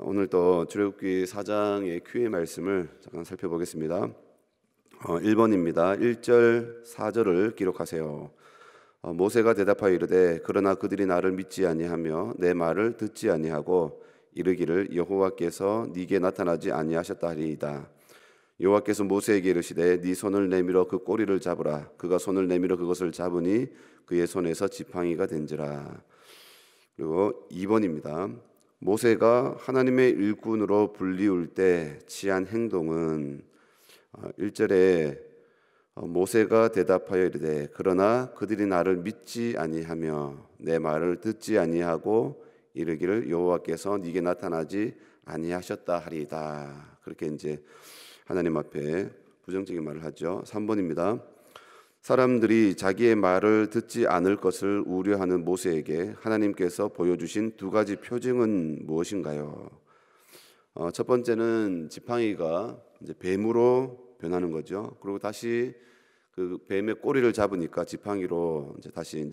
오늘 또 출애굽기 4장의 큐의 말씀을 잠깐 살펴보겠습니다. 1번입니다. 1절 4절을 기록하세요. 모세가 대답하여 이르되 그러나 그들이 나를 믿지 아니하며 내 말을 듣지 아니하고 이르기를 여호와께서 네게 나타나지 아니하셨다 하리이다. 여호와께서 모세에게 이르시되 네 손을 내밀어 그 꼬리를 잡으라. 그가 손을 내밀어 그것을 잡으니 그의 손에서 지팡이가 된지라. 그리고 2번입니다. 모세가 하나님의 일꾼으로 불리울 때 취한 행동은 1절에 모세가 대답하여 이르되 그러나 그들이 나를 믿지 아니하며 내 말을 듣지 아니하고 이르기를 여호와께서 네게 나타나지 아니하셨다 하리이다. 그렇게 이제 하나님 앞에 부정적인 말을 하죠. 3번입니다. 사람들이 자기의 말을 듣지 않을 것을 우려하는 모세에게 하나님께서 보여주신 두 가지 표징은 무엇인가요? 첫 번째는 지팡이가 이제 뱀으로 변하는 거죠. 그리고 다시 그 뱀의 꼬리를 잡으니까 지팡이로 다시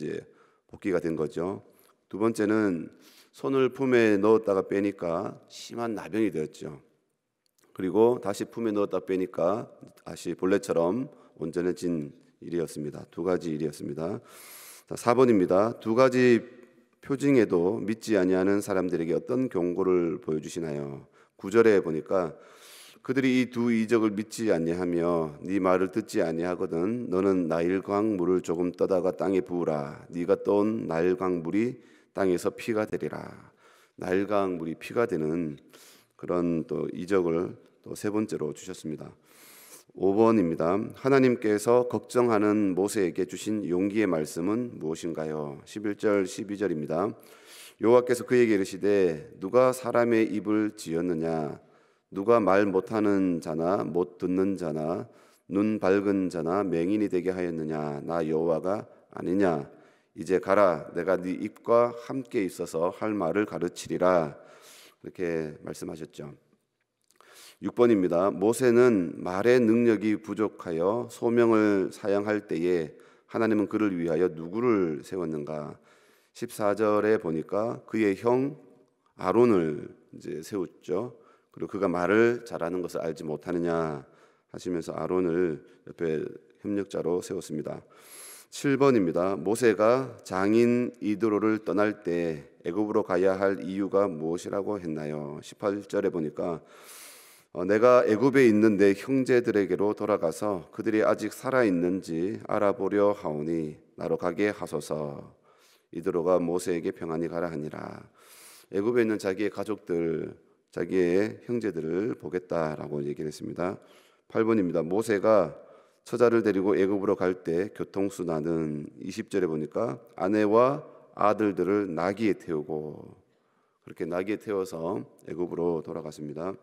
복귀가 된 거죠. 두 번째는 손을 품에 넣었다가 빼니까 심한 나병이 되었죠. 그리고 다시 품에 넣었다 빼니까 다시 본래처럼 온전해진 일이었습니다. 두 가지 일이었습니다. 4번입니다. 두 가지 표징에도 믿지 아니하는 사람들에게 어떤 경고를 보여주시나요? 9절에 보니까 그들이 이 두 이적을 믿지 아니하며 네 말을 듣지 아니하거든 너는 나일강 물을 조금 떠다가 땅에 부으라. 네가 떠온 나일강 물이 땅에서 피가 되리라. 나일강 물이 피가 되는 그런 또 이적을 또 세 번째로 주셨습니다. 5번입니다. 하나님께서 걱정하는 모세에게 주신 용기의 말씀은 무엇인가요? 11절 12절입니다. 여호와께서 그에게 이르시되 누가 사람의 입을 지었느냐? 누가 말 못하는 자나 못 듣는 자나 눈 밝은 자나 맹인이 되게 하였느냐? 나 여호와가 아니냐? 이제 가라. 내가 네 입과 함께 있어서 할 말을 가르치리라. 이렇게 말씀하셨죠. 6번입니다. 모세는 말의 능력이 부족하여 소명을 사용할 때에 하나님은 그를 위하여 누구를 세웠는가? 14절에 보니까 그의 형 아론을 세웠죠. 그리고 그가 말을 잘하는 것을 알지 못하느냐 하시면서 아론을 옆에 협력자로 세웠습니다. 7번입니다. 모세가 장인 이드로를 떠날 때 애굽으로 가야 할 이유가 무엇이라고 했나요? 18절에 보니까 내가 애굽에 있는 내 형제들에게로 돌아가서 그들이 아직 살아있는지 알아보려 하오니 나로 가게 하소서. 이드로가 모세에게 평안히 가라 하니라. 애굽에 있는 자기의 가족들, 자기의 형제들을 보겠다라고 얘기를 했습니다. 8번입니다. 모세가 처자를 데리고 애굽으로 갈 때 교통수단은 20절에 보니까 아내와 아들들을 나귀에 태우고 그렇게 나귀에 태워서 애굽으로 돌아갔습니다.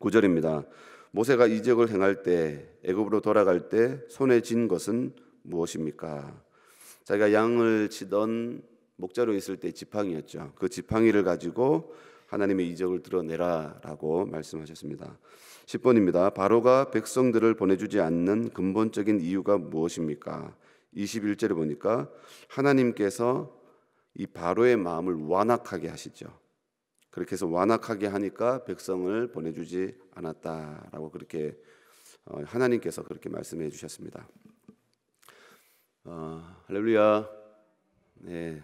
9절입니다. 모세가 이적을 행할 때 애굽으로 돌아갈 때 손에 쥔 것은 무엇입니까? 자기가 양을 치던 목자로 있을 때 지팡이였죠. 그 지팡이를 가지고 하나님의 이적을 드러내라라고 말씀하셨습니다. 10번입니다. 바로가 백성들을 보내주지 않는 근본적인 이유가 무엇입니까? 21절에 보니까 하나님께서 이 바로의 마음을 완악하게 하시죠. 그렇게 해서 완악하게 하니까 백성을 보내주지 않았다라고 그렇게 하나님께서 그렇게 말씀해 주셨습니다. 할렐루야. 네.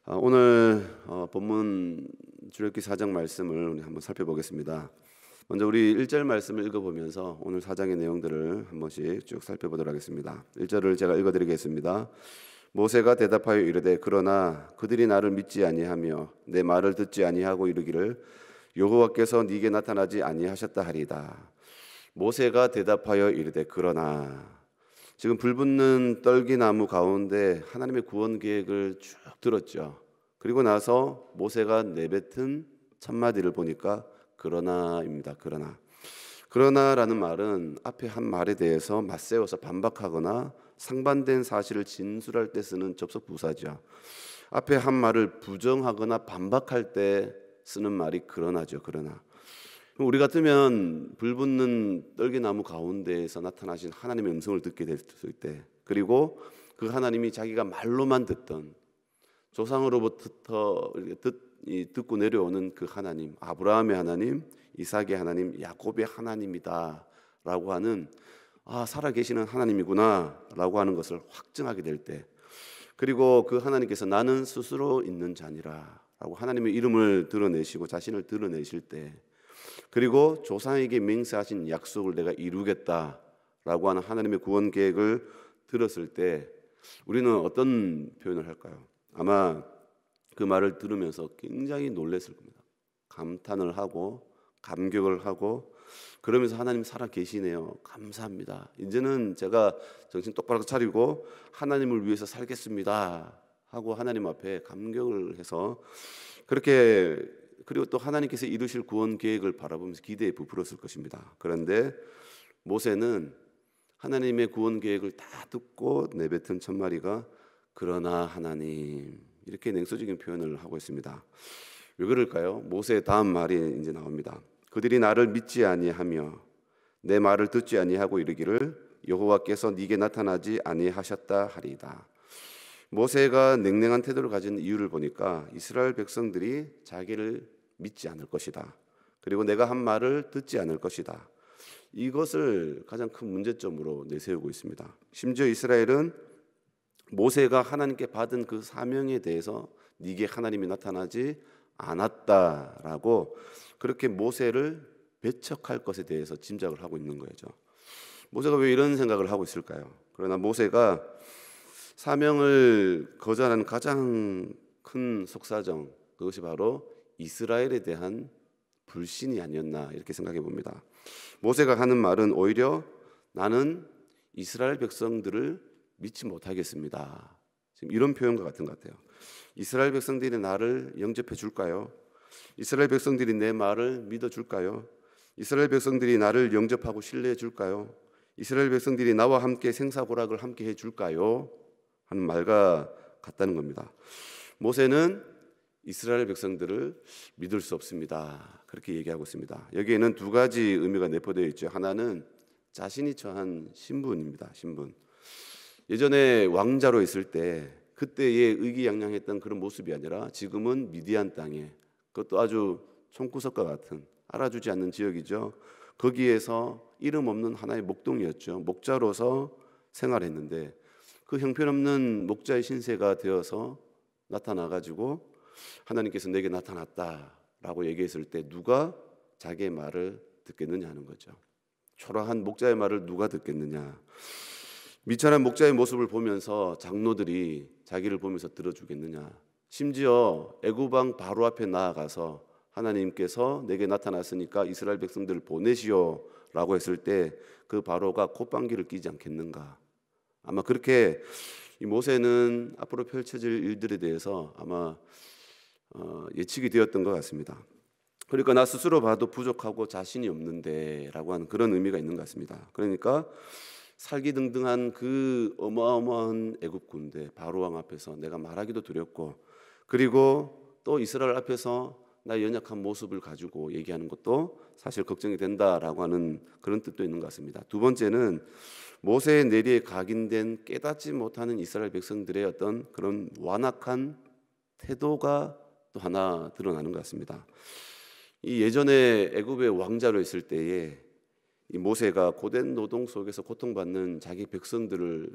오늘 본문 출애굽기 4장 말씀을 우리 한번 살펴보겠습니다. 먼저 우리 1절 말씀을 읽어보면서 오늘 4장의 내용들을 한 번씩 쭉 살펴보도록 하겠습니다. 1절을 제가 읽어드리겠습니다. 모세가 대답하여 이르되 그러나 그들이 나를 믿지 아니하며 내 말을 듣지 아니하고 이르기를 여호와께서 네게 나타나지 아니하셨다 하리이다. 모세가 대답하여 이르되 그러나 지금 불붙는 떨기나무 가운데 하나님의 구원 계획을 쭉 들었죠. 그리고 나서 모세가 내뱉은 첫 마디를 보니까 그러나입니다. 그러나라는 말은 앞에 한 말에 대해서 맞세워서 반박하거나 상반된 사실을 진술할 때 쓰는 접속 부사죠. 앞에 한 말을 부정하거나 반박할 때 쓰는 말이 그러나죠. 그러나 우리 같으면 불붙는 떨기나무 가운데에서 나타나신 하나님의 음성을 듣게 됐을 때, 그리고 그 하나님이 자기가 말로만 듣던 조상으로부터 듣고 내려오는 그 하나님, 아브라함의 하나님, 이삭의 하나님, 야곱의 하나님이다라고 하는 살아계시는 하나님이구나라고 하는 것을 확증하게 될 때, 그리고 그 하나님께서 나는 스스로 있는 자니라라고 하나님의 이름을 드러내시고 자신을 드러내실 때, 그리고 조상에게 맹세하신 약속을 내가 이루겠다라고 하는 하나님의 구원 계획을 들었을 때 우리는 어떤 표현을 할까요? 아마 그 말을 들으면서 굉장히 놀랐을 겁니다. 감탄을 하고 감격을 하고, 그러면서 하나님 살아 계시네요. 감사합니다. 이제는 제가 정신 똑바로 차리고 하나님을 위해서 살겠습니다 하고 하나님 앞에 감격을 해서 그렇게, 그리고 또 하나님께서 이루실 구원 계획을 바라보면서 기대에 부풀었을 것입니다. 그런데 모세는 하나님의 구원 계획을 다 듣고 내뱉은 첫 마디가 그러나 하나님, 이렇게 냉소적인 표현을 하고 있습니다. 왜 그럴까요? 모세의 다음 말이 이제 나옵니다. 그들이 나를 믿지 아니하며 내 말을 듣지 아니하고 이르기를 여호와께서 네게 나타나지 아니하셨다 하리이다. 모세가 냉랭한 태도를 가진 이유를 보니까 이스라엘 백성들이 자기를 믿지 않을 것이다, 그리고 내가 한 말을 듣지 않을 것이다, 이것을 가장 큰 문제점으로 내세우고 있습니다. 심지어 이스라엘은 모세가 하나님께 받은 그 사명에 대해서 네게 하나님이 나타나지 않았다라고 그렇게 모세를 배척할 것에 대해서 짐작을 하고 있는 거죠. 모세가 왜 이런 생각을 하고 있을까요? 그러나 모세가 사명을 거절하는 가장 큰 속사정, 그것이 바로 이스라엘에 대한 불신이 아니었나, 이렇게 생각해 봅니다. 모세가 하는 말은 오히려 나는 이스라엘 백성들을 믿지 못하겠습니다, 지금 이런 표현과 같은 것 같아요. 이스라엘 백성들이 나를 영접해 줄까요? 이스라엘 백성들이 내 말을 믿어 줄까요? 이스라엘 백성들이 나를 영접하고 신뢰해 줄까요? 이스라엘 백성들이 나와 함께 생사고락을 함께 해 줄까요? 하는 말과 같다는 겁니다. 모세는 이스라엘 백성들을 믿을 수 없습니다, 그렇게 얘기하고 있습니다. 여기에는 두 가지 의미가 내포되어 있죠. 하나는 자신이 처한 신분입니다. 신분. 예전에 왕자로 있을 때 그때의 의기양양했던 그런 모습이 아니라 지금은 미디안 땅에, 그것도 아주 총구석과 같은 알아주지 않는 지역이죠. 거기에서 이름 없는 하나의 목동이었죠. 목자로서 생활했는데 그 형편없는 목자의 신세가 되어서 나타나가지고 하나님께서 내게 나타났다라고 얘기했을 때 누가 자기의 말을 듣겠느냐 하는 거죠. 초라한 목자의 말을 누가 듣겠느냐. 미천한 목자의 모습을 보면서 장로들이 자기를 보면서 들어주겠느냐. 심지어 애굽 왕 바로 앞에 나아가서 하나님께서 내게 나타났으니까 이스라엘 백성들을 보내시오라고 했을 때 그 바로가 콧방귀를 뀌지 않겠는가. 아마 그렇게 이 모세는 앞으로 펼쳐질 일들에 대해서 아마 예측이 되었던 것 같습니다. 그러니까 나 스스로 봐도 부족하고 자신이 없는데 라고 하는 그런 의미가 있는 것 같습니다. 그러니까 살기등등한 그 어마어마한 애굽 군대 바로왕 앞에서 내가 말하기도 두렵고, 그리고 또 이스라엘 앞에서 나의 연약한 모습을 가지고 얘기하는 것도 사실 걱정이 된다라고 하는 그런 뜻도 있는 것 같습니다. 두 번째는 모세의 내리에 각인된 깨닫지 못하는 이스라엘 백성들의 어떤 그런 완악한 태도가 또 하나 드러나는 것 같습니다. 이 예전에 애굽의 왕자로 있을 때에 이 모세가 고된 노동 속에서 고통받는 자기 백성들을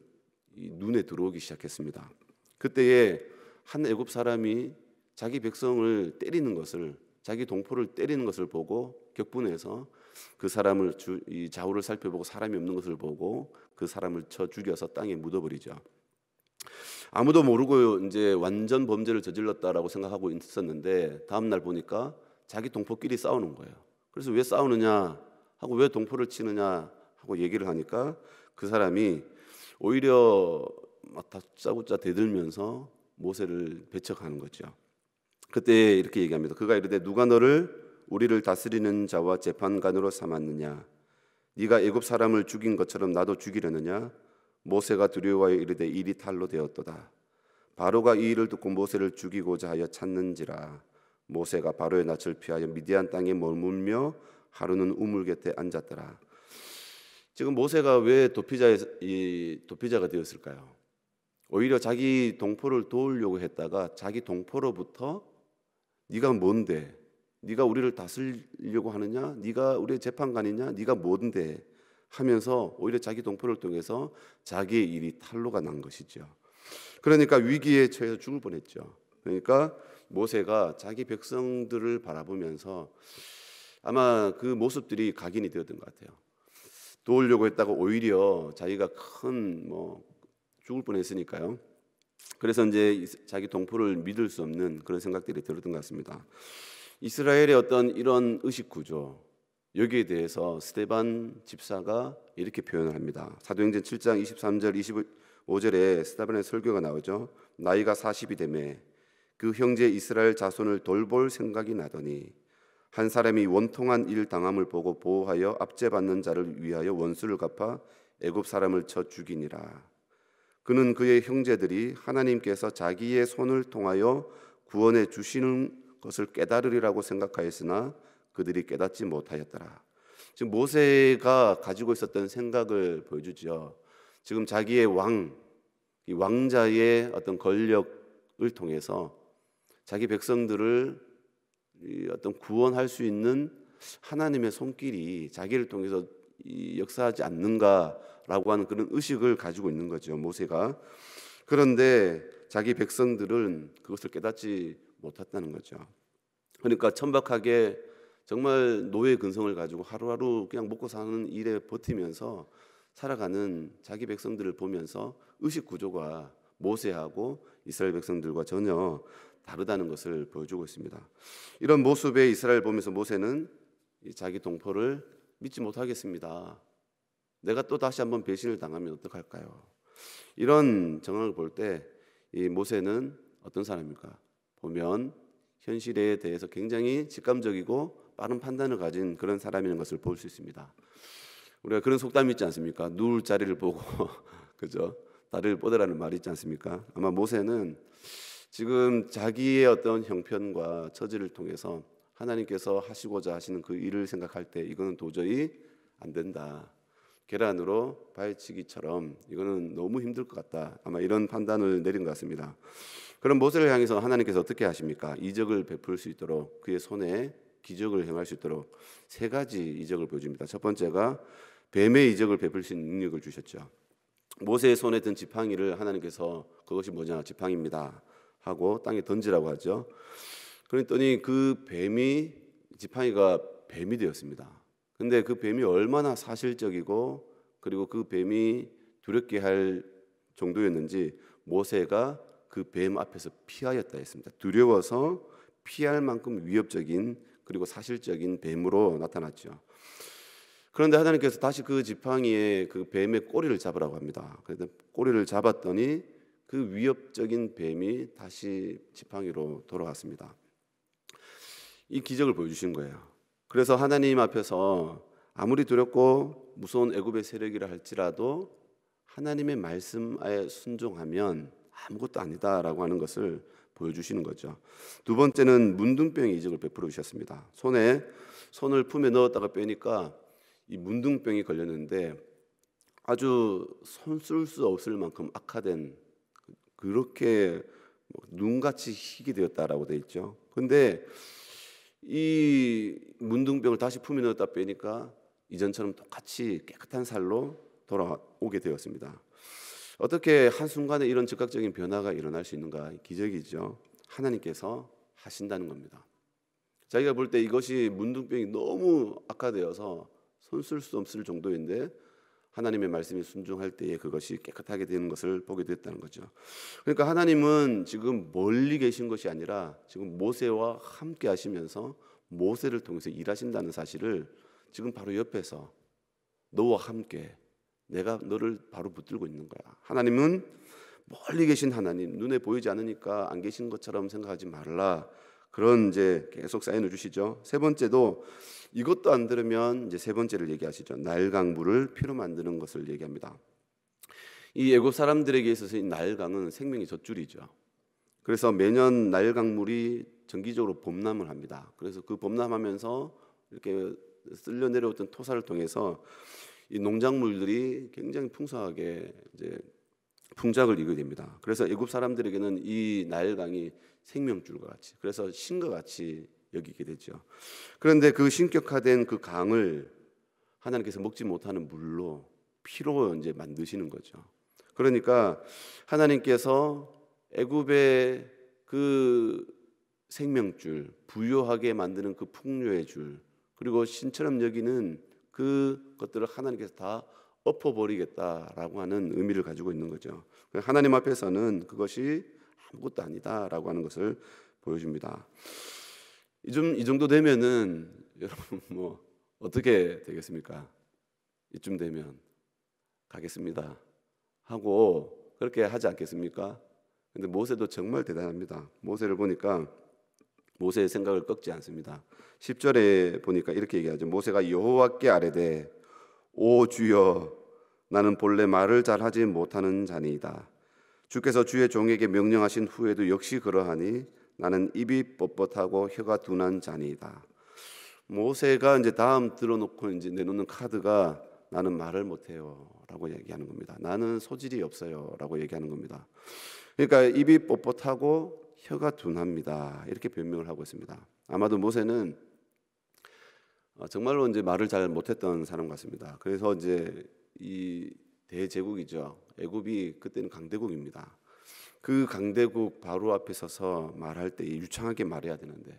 눈에 들어오기 시작했습니다. 그때에 한 애굽 사람이 자기 백성을 때리는 것을, 자기 동포를 때리는 것을 보고 격분해서 그 사람을 이 좌우를 살펴보고 사람이 없는 것을 보고 그 사람을 쳐 죽여서 땅에 묻어버리죠. 아무도 모르고 이제 완전 범죄를 저질렀다라고 생각하고 있었는데 다음 날 보니까 자기 동포끼리 싸우는 거예요. 그래서 왜 싸우느냐 하고, 왜 동포를 치느냐 하고 얘기를 하니까 그 사람이 오히려 막 다짜고짜 대들면서 모세를 배척하는 거죠. 그때 이렇게 얘기합니다. 그가 이르되 누가 너를 우리를 다스리는 자와 재판관으로 삼았느냐? 네가 애굽 사람을 죽인 것처럼 나도 죽이려느냐? 모세가 두려워하여 이르되 일이 탈로 되었도다. 바로가 이 일을 듣고 모세를 죽이고자 하여 찾는지라. 모세가 바로의 낯을 피하여 미디안 땅에 머물며 하루는 우물 곁에 앉았더라. 지금 모세가 왜 도피자가 되었을까요? 오히려 자기 동포를 도우려고 했다가 자기 동포로부터 네가 뭔데? 네가 우리를 다스리려고 하느냐? 네가 우리의 재판관이냐? 네가 뭔데? 하면서 오히려 자기 동포를 통해서 자기의 일이 탄로가 난 것이죠. 그러니까 위기에 처해서 죽을 뻔했죠. 그러니까 모세가 자기 백성들을 바라보면서 아마 그 모습들이 각인이 되었던 것 같아요. 도우려고 했다가 오히려 자기가 큰 죽을 뻔했으니까요. 그래서 이제 자기 동포를 믿을 수 없는 그런 생각들이 들었던 것 같습니다. 이스라엘의 어떤 이런 의식 구조, 여기에 대해서 스데반 집사가 이렇게 표현을 합니다. 사도행전 7장 23절 25절에 스데반의 설교가 나오죠. 나이가 40이 되매 그 형제 이스라엘 자손을 돌볼 생각이 나더니 한 사람이 원통한 일 당함을 보고 보호하여 압제받는 자를 위하여 원수를 갚아 애굽 사람을 쳐 죽이니라. 그는 그의 형제들이 하나님께서 자기의 손을 통하여 구원해 주시는 것을 깨달으리라고 생각하였으나 그들이 깨닫지 못하였더라. 지금 모세가 가지고 있었던 생각을 보여주죠. 지금 자기의 이 왕자의 어떤 권력을 통해서 자기 백성들을 어떤 구원할 수 있는 하나님의 손길이 자기를 통해서 역사하지 않는가라고 하는 그런 의식을 가지고 있는 거죠, 모세가. 그런데 자기 백성들은 그것을 깨닫지 못했다는 거죠. 그러니까 천박하게 정말 노예 근성을 가지고 하루하루 그냥 먹고 사는 일에 버티면서 살아가는 자기 백성들을 보면서 의식 구조가 모세하고 이스라엘 백성들과 전혀 다르다는 것을 보여주고 있습니다. 이런 모습의 이스라엘 보면서 모세는 자기 동포를 믿지 못하겠습니다. 내가 또 다시 한번 배신을 당하면 어떡할까요? 이런 정황을 볼 때 이 모세는 어떤 사람입니까? 보면 현실에 대해서 굉장히 직감적이고 빠른 판단을 가진 그런 사람인 것을 볼 수 있습니다. 우리가 그런 속담이 있지 않습니까? 누울 자리를 보고 그죠? 다리를 뻗으라는 말이 있지 않습니까? 아마 모세는 지금 자기의 어떤 형편과 처지를 통해서 하나님께서 하시고자 하시는 그 일을 생각할 때 이거는 도저히 안 된다. 계란으로 발치기처럼 이거는 너무 힘들 것 같다. 아마 이런 판단을 내린 것 같습니다. 그럼 모세를 향해서 하나님께서 어떻게 하십니까? 이적을 베풀 수 있도록 그의 손에 기적을 행할 수 있도록 세 가지 이적을 보여줍니다. 첫 번째가 뱀의 이적을 베풀 수 있는 능력을 주셨죠. 모세의 손에 든 지팡이를 하나님께서 그것이 뭐냐? 지팡이입니다 하고 땅에 던지라고 하죠. 그랬더니 그 지팡이가 뱀이 되었습니다. 근데 그 뱀이 얼마나 사실적이고 그리고 그 뱀이 두렵게 할 정도였는지 모세가 그 뱀 앞에서 피하였다 했습니다. 두려워서 피할 만큼 위협적인 그리고 사실적인 뱀으로 나타났죠. 그런데 하나님께서 다시 그 지팡이에 그 뱀의 꼬리를 잡으라고 합니다. 그래서 꼬리를 잡았더니 그 위협적인 뱀이 다시 지팡이로 돌아갔습니다. 이 기적을 보여주신 거예요. 그래서 하나님 앞에서 아무리 두렵고 무서운 애굽의 세력이라 할지라도 하나님의 말씀에 순종하면 아무것도 아니다라고 하는 것을 보여주시는 거죠. 두 번째는 문둥병의 이적을 베풀어 주셨습니다. 손을 품에 넣었다가 빼니까 이 문둥병이 걸렸는데 아주 손 쓸 수 없을 만큼 악화된 그렇게 눈같이 희게 되었다라고 돼 있죠. 근데 이 문둥병을 다시 품에 넣었다 빼니까 이전처럼 똑같이 깨끗한 살로 돌아오게 되었습니다. 어떻게 한순간에 이런 즉각적인 변화가 일어날 수 있는가? 기적이죠. 하나님께서 하신다는 겁니다. 자기가 볼 때 이것이 문둥병이 너무 악화되어서 손 쓸 수 없을 정도인데 하나님의 말씀에 순종할 때에 그것이 깨끗하게 되는 것을 보게 됐다는 거죠. 그러니까 하나님은 지금 멀리 계신 것이 아니라 지금 모세와 함께 하시면서 모세를 통해서 일하신다는 사실을 지금 바로 옆에서 너와 함께 내가 너를 바로 붙들고 있는 거야. 하나님은 멀리 계신 하나님, 눈에 보이지 않으니까 안 계신 것처럼 생각하지 말라. 그런 이제 계속 사인을 주시죠. 세 번째도 이것도 안 들으면 이제 세 번째를 얘기하시죠. 나일강물을 피로 만드는 것을 얘기합니다. 이 애굽 사람들에게 있어서 이 나일강은 생명의 젖줄이죠. 그래서 매년 나일강물이 정기적으로 범람을 합니다. 그래서 그 범람하면서 이렇게 쓸려 내려왔던 토사를 통해서 이 농작물들이 굉장히 풍성하게 이제 풍작을 이루게 됩니다. 그래서 애굽 사람들에게는 이 나일강이 생명줄과 같이, 그래서 신과 같이 여기게 되죠. 그런데 그 신격화된 그 강을 하나님께서 먹지 못하는 물로, 피로 이제 만드시는 거죠. 그러니까 하나님께서 애굽의 그 생명줄, 부유하게 만드는 그 풍요의 줄, 그리고 신처럼 여기는 그 것들을 하나님께서 다 엎어버리겠다라고 하는 의미를 가지고 있는 거죠. 하나님 앞에서는 그것이 아무것도 아니다라고 하는 것을 보여줍니다. 이 정도 되면은 여러분 뭐 어떻게 되겠습니까? 이쯤 되면 가겠습니다 하고 그렇게 하지 않겠습니까? 근데 모세도 정말 대단합니다. 모세를 보니까 모세의 생각을 꺾지 않습니다. 10절에 보니까 이렇게 얘기하죠. 모세가 여호와께 아뢰되 오 주여, 나는 본래 말을 잘하지 못하는 자니이다. 주께서 주의 종에게 명령하신 후에도 역시 그러하니 나는 입이 뻣뻣하고 혀가 둔한 자니이다. 모세가 이제 다음 들어놓고 이제 내놓는 카드가 나는 말을 못해요라고 얘기하는 겁니다. 나는 소질이 없어요라고 얘기하는 겁니다. 그러니까 입이 뻣뻣하고 혀가 둔합니다. 이렇게 변명을 하고 있습니다. 아마도 모세는 정말로 이제 말을 잘 못했던 사람 같습니다. 그래서 이제 이 대제국이죠. 애굽이 그때는 강대국입니다. 그 강대국 바로 앞에 서서 말할 때 유창하게 말해야 되는데,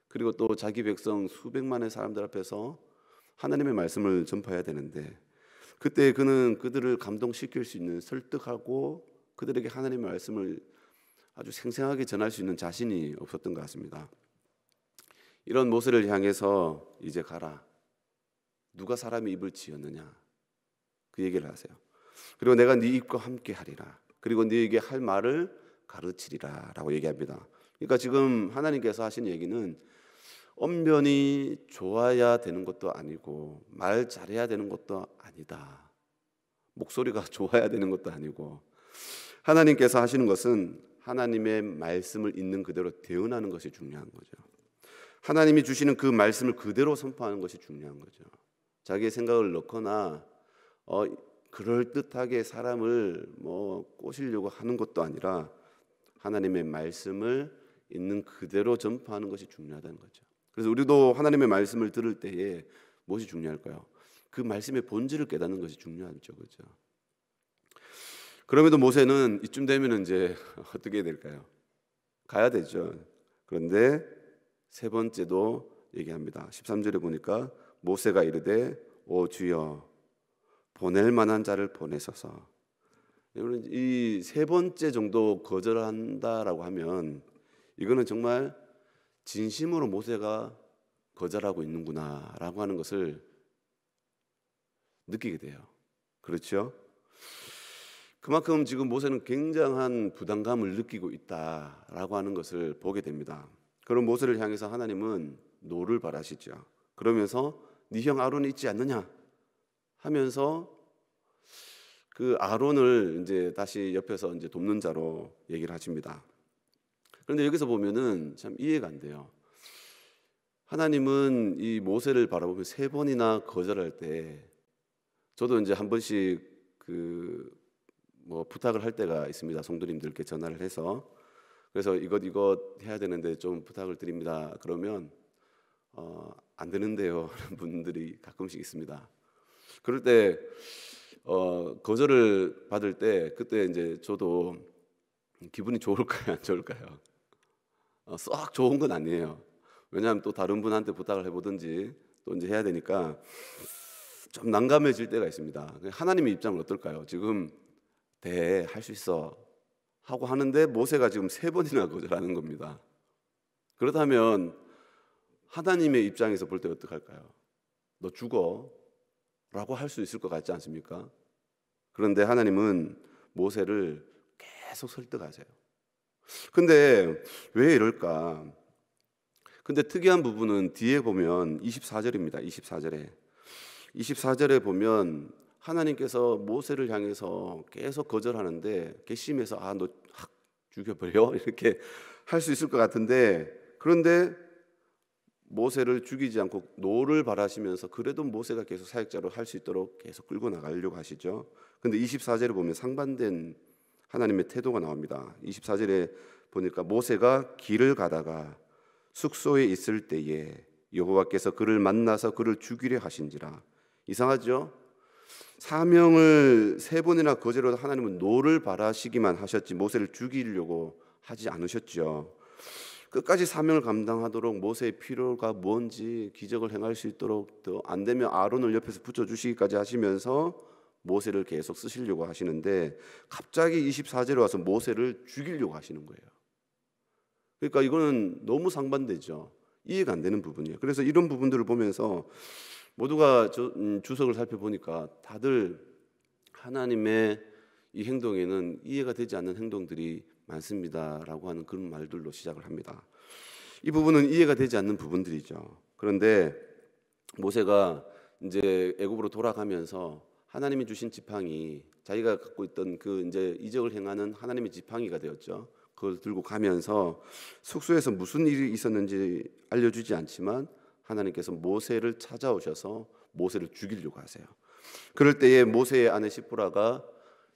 그리고 또 자기 백성 수백만의 사람들 앞에서 하나님의 말씀을 전파해야 되는데, 그때 그는 그들을 감동시킬 수 있는, 설득하고 그들에게 하나님의 말씀을 아주 생생하게 전할 수 있는 자신이 없었던 것 같습니다. 이런 모세를 향해서 이제 가라, 누가 사람의 입을 지었느냐, 그 얘기를 하세요. 그리고 내가 네 입과 함께 하리라, 그리고 네에게 할 말을 가르치리라 라고 얘기합니다. 그러니까 지금 하나님께서 하신 얘기는 언변이 좋아야 되는 것도 아니고 말 잘해야 되는 것도 아니다, 목소리가 좋아야 되는 것도 아니고, 하나님께서 하시는 것은 하나님의 말씀을 있는 그대로 대언하는 것이 중요한 거죠. 하나님이 주시는 그 말씀을 그대로 선포하는 것이 중요한 거죠. 자기의 생각을 넣거나 그럴듯하게 사람을 꼬시려고 하는 것도 아니라 하나님의 말씀을 있는 그대로 전파하는 것이 중요하다는 거죠. 그래서 우리도 하나님의 말씀을 들을 때에 무엇이 중요할까요? 그 말씀의 본질을 깨닫는 것이 중요하죠, 그렇죠? 그럼에도 모세는 이쯤 되면 이제 어떻게 해야 될까요? 가야 되죠. 그런데 세 번째도 얘기합니다. 13절에 보니까 모세가 이르되 오 주여, 보낼 만한 자를 보내소서. 여러분, 이 세 번째 정도 거절한다라고 하면 이거는 정말 진심으로 모세가 거절하고 있는구나라고 하는 것을 느끼게 돼요. 그렇죠? 그만큼 지금 모세는 굉장한 부담감을 느끼고 있다라고 하는 것을 보게 됩니다. 그런 모세를 향해서 하나님은 노를 바라시죠. 그러면서 네 형 아론이 있지 않느냐 하면서 그 아론을 이제 다시 옆에서 이제 돕는 자로 얘기를 하십니다. 그런데 여기서 보면은 참 이해가 안 돼요. 하나님은 이 모세를 바라보면 세 번이나 거절할 때, 저도 이제 한 번씩 부탁을 할 때가 있습니다. 성도님들께 전화를 해서, 그래서 이것 해야 되는데 좀 부탁을 드립니다. 그러면 안 되는데요 하는 분들이 가끔씩 있습니다. 그럴 때 거절을 받을 때 그때 이제 저도 기분이 좋을까요, 안 좋을까요? 썩 좋은 건 아니에요. 왜냐하면 또 다른 분한테 부탁을 해보든지 또 이제 해야 되니까 좀 난감해질 때가 있습니다. 하나님의 입장은 어떨까요? 지금 할 수 있어 하고 하는데 모세가 지금 세 번이나 거절하는 겁니다. 그렇다면 하나님의 입장에서 볼 때 어떡할까요? 너 죽어 라고 할 수 있을 것 같지 않습니까? 그런데 하나님은 모세를 계속 설득하세요. 근데 왜 이럴까? 근데 특이한 부분은 뒤에 보면 24절입니다. 24절에 보면 하나님께서 모세를 향해서 계속 거절하는데 괘씸해서 너 확 죽여버려 이렇게 할 수 있을 것 같은데, 그런데 모세를 죽이지 않고 노를 바라시면서 그래도 모세가 계속 사역자로 할 수 있도록 계속 끌고 나가려고 하시죠. 근데 24절에 보면 상반된 하나님의 태도가 나옵니다. 24절에 보니까 모세가 길을 가다가 숙소에 있을 때에 여호와께서 그를 만나서 그를 죽이려 하신지라. 이상하죠? 사명을 3번이나 거절해도 하나님은 노를 바라시기만 하셨지 모세를 죽이려고 하지 않으셨죠. 끝까지 사명을 감당하도록 모세의 필요가 뭔지 기적을 행할 수 있도록, 또 안 되면 아론을 옆에서 붙여주시기까지 하시면서 모세를 계속 쓰시려고 하시는데, 갑자기 24절에 와서 모세를 죽이려고 하시는 거예요. 그러니까 이거는 너무 상반되죠. 이해가 안 되는 부분이에요. 그래서 이런 부분들을 보면서 모두가 주석을 살펴보니까 다들 하나님의 이 행동에는 이해가 되지 않는 행동들이 많습니다라고 하는 그런 말들로 시작을 합니다. 이 부분은 이해가 되지 않는 부분들이죠. 그런데 모세가 이제 애굽으로 돌아가면서 하나님이 주신 지팡이, 자기가 갖고 있던 그 이제 이적을 행하는 하나님의 지팡이가 되었죠. 그걸 들고 가면서 숙소에서 무슨 일이 있었는지 알려주지 않지만 하나님께서 모세를 찾아오셔서 모세를 죽이려고 하세요. 그럴 때에 모세의 아내 시프라가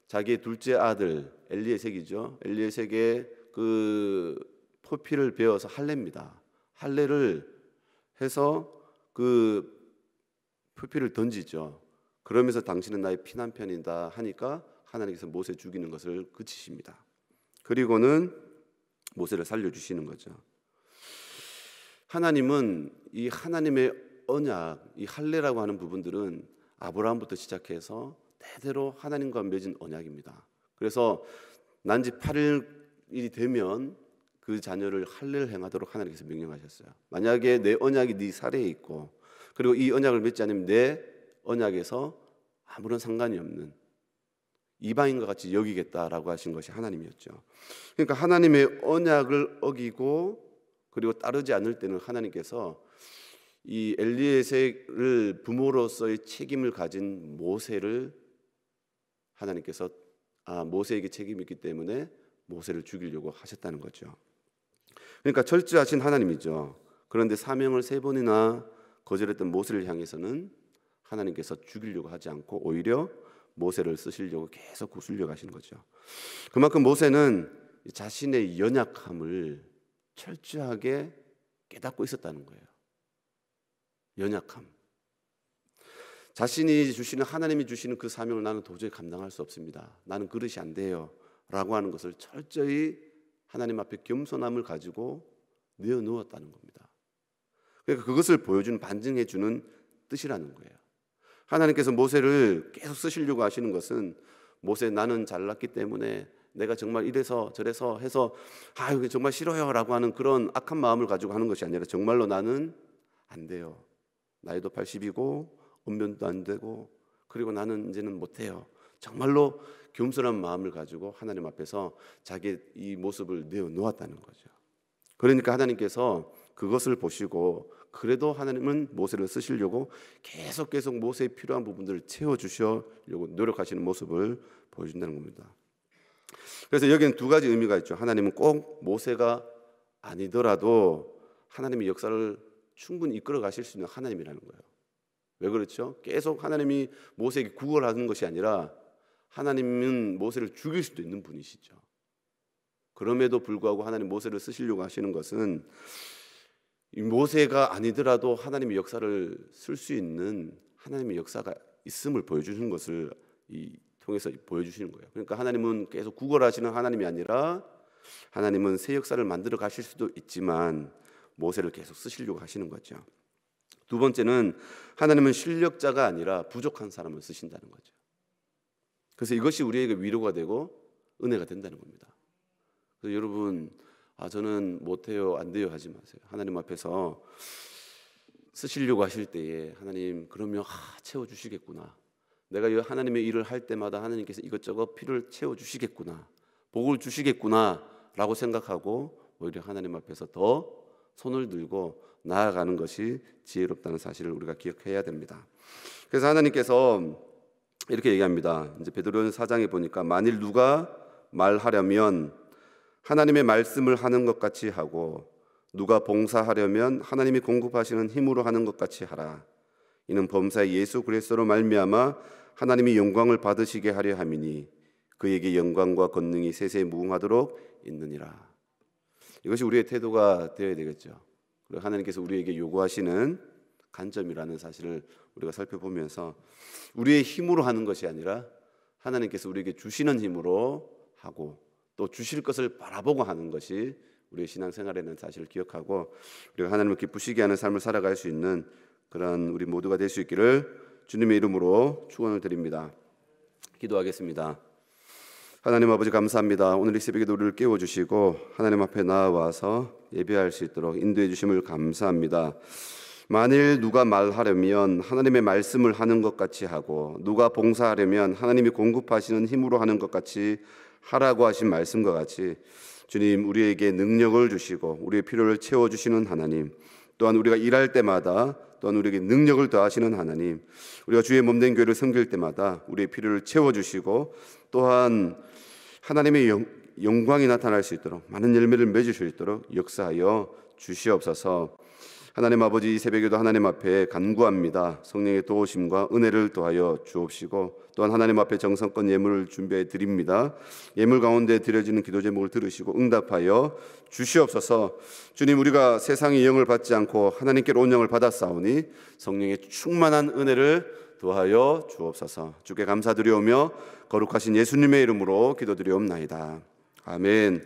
자기의 둘째 아들 엘리에섹이죠. 엘리에섹의 그 포피를 베어서 할례입니다. 할례를 해서 그 포피를 던지죠. 그러면서 당신은 나의 피난편이다 하니까 하나님께서 모세 죽이는 것을 그치십니다. 그리고는 모세를 살려주시는 거죠. 하나님은 이 하나님의 언약, 이 할례라고 하는 부분들은 아브라함부터 시작해서 대대로 하나님과 맺은 언약입니다. 그래서 난지 8일이 되면 그 자녀를 할례를 행하도록 하나님께서 명령하셨어요. 만약에 내 언약이 네 살에 있고, 그리고 이 언약을 맺지 않으면 내 언약에서 아무런 상관이 없는 이방인과 같이 여기겠다라고 하신 것이 하나님이었죠. 그러니까 하나님의 언약을 어기고 그리고 따르지 않을 때는 하나님께서 이 엘리에섹을 부모로서의 책임을 가진 모세를 하나님께서 모세에게 책임이 있기 때문에 모세를 죽이려고 하셨다는 거죠. 그러니까 철저하신 하나님이죠. 그런데 사명을 3번이나 거절했던 모세를 향해서는 하나님께서 죽이려고 하지 않고 오히려 모세를 쓰시려고 계속 구슬려고 하시는 거죠. 그만큼 모세는 자신의 연약함을 철저하게 깨닫고 있었다는 거예요. 연약함. 자신이 주시는, 하나님이 주시는 그 사명을 나는 도저히 감당할 수 없습니다. 나는 그릇이 안 돼요 라고 하는 것을 철저히 하나님 앞에 겸손함을 가지고 내어놓았다는 겁니다. 그러니까 그것을 보여주는, 반증해 주는 뜻이라는 거예요. 하나님께서 모세를 계속 쓰시려고 하시는 것은, 모세 나는 잘났기 때문에 내가 정말 이래서 저래서 해서 이거 정말 싫어요 라고 하는 그런 악한 마음을 가지고 하는 것이 아니라, 정말로 나는 안 돼요. 나이도 80이고 언변도 안 되고 그리고 나는 이제는 못해요. 정말로 겸손한 마음을 가지고 하나님 앞에서 자기의 이 모습을 내어놓았다는 거죠. 그러니까 하나님께서 그것을 보시고 그래도 하나님은 모세를 쓰시려고 계속 모세의 필요한 부분들을 채워주시려고 노력하시는 모습을 보여준다는 겁니다. 그래서 여기는 2가지 의미가 있죠. 하나님은 꼭 모세가 아니더라도 하나님의 역사를 충분히 이끌어 가실 수 있는 하나님이라는 거예요. 왜 그렇죠? 계속 하나님이 모세에게 구걸하는 것이 아니라 하나님은 모세를 죽일 수도 있는 분이시죠. 그럼에도 불구하고 하나님 모세를 쓰시려고 하시는 것은 모세가 아니더라도 하나님의 역사를 쓸 수 있는 하나님의 역사가 있음을 보여주는 것을 통해서 보여주시는 거예요. 그러니까 하나님은 계속 구걸하시는 하나님이 아니라 하나님은 새 역사를 만들어 가실 수도 있지만 모세를 계속 쓰시려고 하시는 거죠. 2번째는 하나님은 실력자가 아니라 부족한 사람을 쓰신다는 거죠. 그래서 이것이 우리에게 위로가 되고 은혜가 된다는 겁니다. 그래서 여러분, 저는 못해요, 안 돼요 하지 마세요. 하나님 앞에서 쓰시려고 하실 때에 하나님 그러면 채워주시겠구나. 내가 이 하나님의 일을 할 때마다 하나님께서 이것저것 필요를 채워주시겠구나, 복을 주시겠구나 라고 생각하고 오히려 하나님 앞에서 더 손을 들고 나아가는 것이 지혜롭다는 사실을 우리가 기억해야 됩니다. 그래서 하나님께서 이렇게 얘기합니다. 이제 베드로전서 4장에 보니까 만일 누가 말하려면 하나님의 말씀을 하는 것 같이 하고 누가 봉사하려면 하나님이 공급하시는 힘으로 하는 것 같이 하라. 이는 범사의 예수 그리스도로 말미암아 하나님이 영광을 받으시게 하려 함이니 그에게 영광과 권능이 세세에 무궁하도록 있느니라. 이것이 우리의 태도가 되어야 되겠죠. 그리고 하나님께서 우리에게 요구하시는 관점이라는 사실을 우리가 살펴보면서 우리의 힘으로 하는 것이 아니라 하나님께서 우리에게 주시는 힘으로 하고 또 주실 것을 바라보고 하는 것이 우리의 신앙생활이라는 사실을 기억하고 우리가 하나님을 기쁘시게 하는 삶을 살아갈 수 있는 그런 우리 모두가 될 수 있기를 주님의 이름으로 축원을 드립니다. 기도하겠습니다. 하나님 아버지 감사합니다. 오늘 이 새벽에도 우리를 깨워주시고 하나님 앞에 나와서 예배할 수 있도록 인도해 주심을 감사합니다. 만일 누가 말하려면 하나님의 말씀을 하는 것 같이 하고 누가 봉사하려면 하나님이 공급하시는 힘으로 하는 것 같이 하라고 하신 말씀과 같이 주님 우리에게 능력을 주시고 우리의 필요를 채워주시는 하나님, 또한 우리가 일할 때마다 또한 우리에게 능력을 더하시는 하나님, 우리가 주의 몸된 교회를 섬길 때마다 우리의 필요를 채워주시고 또한 하나님의 영광이 나타날 수 있도록 많은 열매를 맺을 수 있도록 역사하여 주시옵소서. 하나님 아버지 이 새벽에도 하나님 앞에 간구합니다. 성령의 도우심과 은혜를 더하여 주옵시고 또한 하나님 앞에 정성껏 예물을 준비해 드립니다. 예물 가운데 드려지는 기도 제목을 들으시고 응답하여 주시옵소서. 주님 우리가 세상의 영을 받지 않고 하나님께로 온 영을 받았사오니 성령의 충만한 은혜를 더하여 주옵소서. 주께 감사드리오며 거룩하신 예수님의 이름으로 기도드리옵나이다. 아멘.